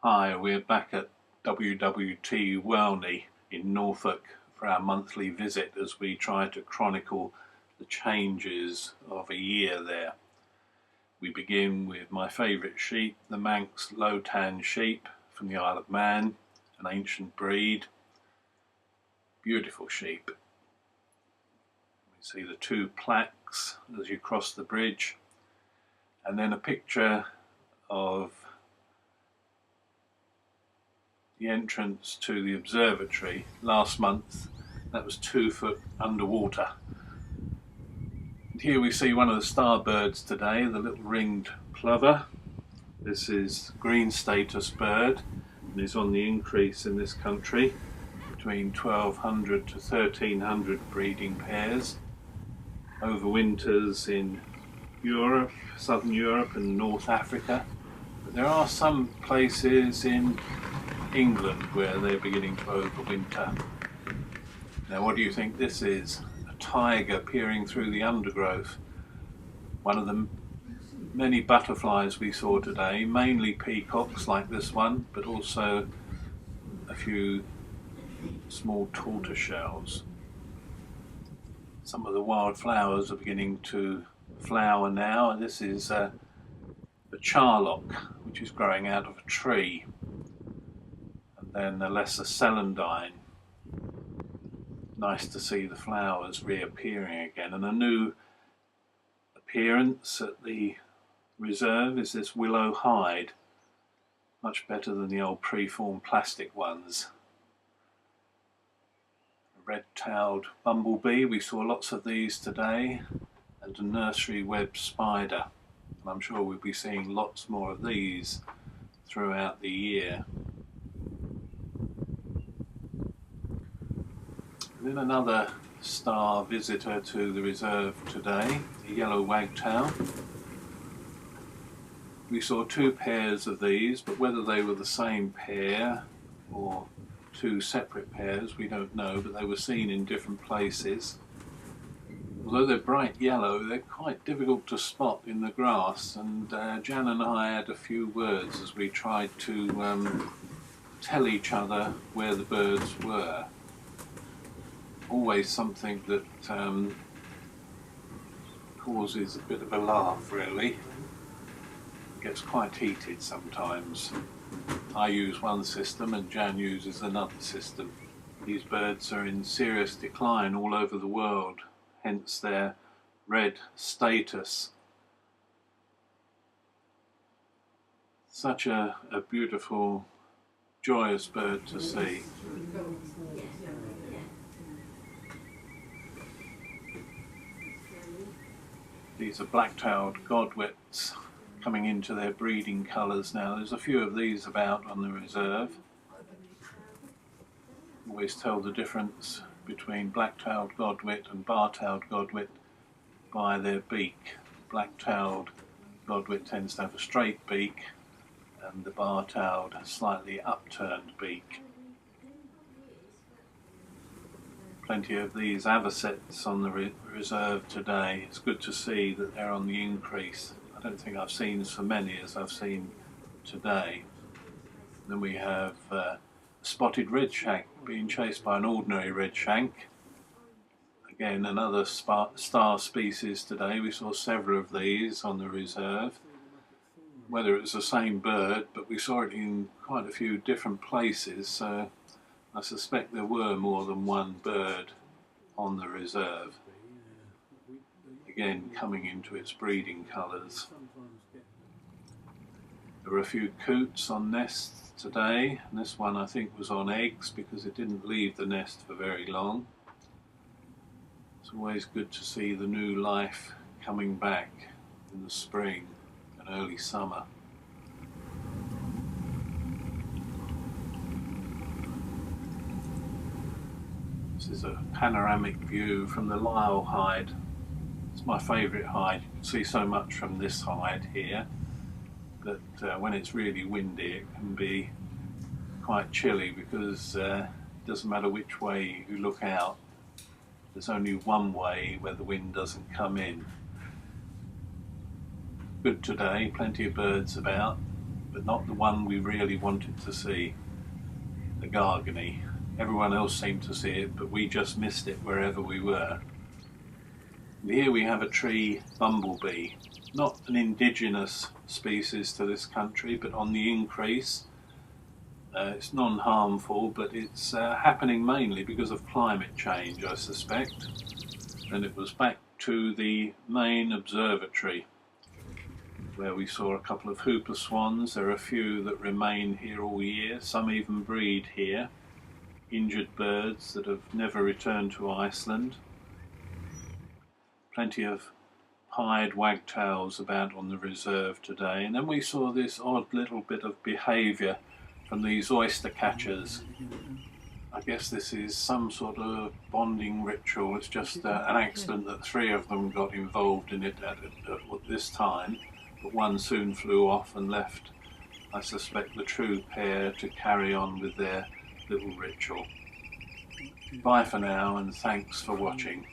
Hi, we're back at WWT Welney in Norfolk for our monthly visit as we try to chronicle the changes of a year there. We begin with my favourite sheep, the Manx low-tan sheep from the Isle of Man, an ancient breed. Beautiful sheep. We see the two plaques as you cross the bridge, and then a picture of the entrance to the observatory last month. That was 2 foot underwater. And here we see one of the star birds today, the little ringed plover. This is green status bird and is on the increase in this country, between 1200 to 1300 breeding pairs. Overwinters in Europe, southern Europe and North Africa. But there are some places in England where they're beginning to overwinter. Now, what do you think this is? A tiger peering through the undergrowth. One of the many butterflies we saw today, mainly peacocks like this one, but also a few small tortoiseshells. Some of the wildflowers are beginning to flower now. This is a charlock, which is growing out of a tree. Then a lesser celandine. Nice to see the flowers reappearing again. And a new appearance at the reserve is this willow hide. Much better than the old preformed plastic ones. A red-tailed bumblebee, we saw lots of these today, and a nursery web spider. And I'm sure we'll be seeing lots more of these throughout the year. Then another star visitor to the reserve today, the yellow wagtail. We saw 2 pairs of these, but whether they were the same pair or 2 separate pairs, we don't know, but they were seen in different places. Although they're bright yellow, they're quite difficult to spot in the grass, and Jan and I had a few words as we tried to tell each other where the birds were. Always something that causes a bit of a laugh, really. It gets quite heated sometimes. I use one system and Jan uses another system. These birds are in serious decline all over the world, hence their red status. Such a beautiful, joyous bird to see. These are black-tailed godwits coming into their breeding colours now. There's a few of these about on the reserve. Always tell the difference between black-tailed godwit and bar-tailed godwit by their beak. Black-tailed godwit tends to have a straight beak, and the bar-tailed slightly upturned beak. Plenty of these avocets on the reserve today. It's good to see that they're on the increase. I don't think I've seen so many as I've seen today. Then we have a spotted redshank being chased by an ordinary redshank. Again, another star species today. We saw several of these on the reserve. Whether it was the same bird, but we saw it in quite a few different places, so I suspect there were more than one bird on the reserve, again coming into its breeding colours. There were a few coots on nests today, and this one I think was on eggs because it didn't leave the nest for very long. It's always good to see the new life coming back in the spring and early summer. This is a panoramic view from the Lisle hide. It's my favourite hide. You can see so much from this hide here, but when it's really windy it can be quite chilly because it doesn't matter which way you look out. There's only one way where the wind doesn't come in. Good today, plenty of birds about. but not the one we really wanted to see, the gargony. Everyone else seemed to see it, but we just missed it wherever we were. And here we have a tree bumblebee, not an indigenous species to this country, but on the increase. It's non-harmful, but it's happening mainly because of climate change, I suspect. And it was back to the main observatory where we saw a couple of whooper swans. There are a few that remain here all year, some even breed here. Injured birds that have never returned to Iceland. Plenty of pied wagtails about on the reserve today. And then we saw this odd little bit of behaviour from these oyster catchers. I guess this is some sort of bonding ritual. It's just an accident that 3 of them got involved in it at this time, but one soon flew off and left, I suspect, the true pair to carry on with their little ritual. Bye for now, and thanks for watching.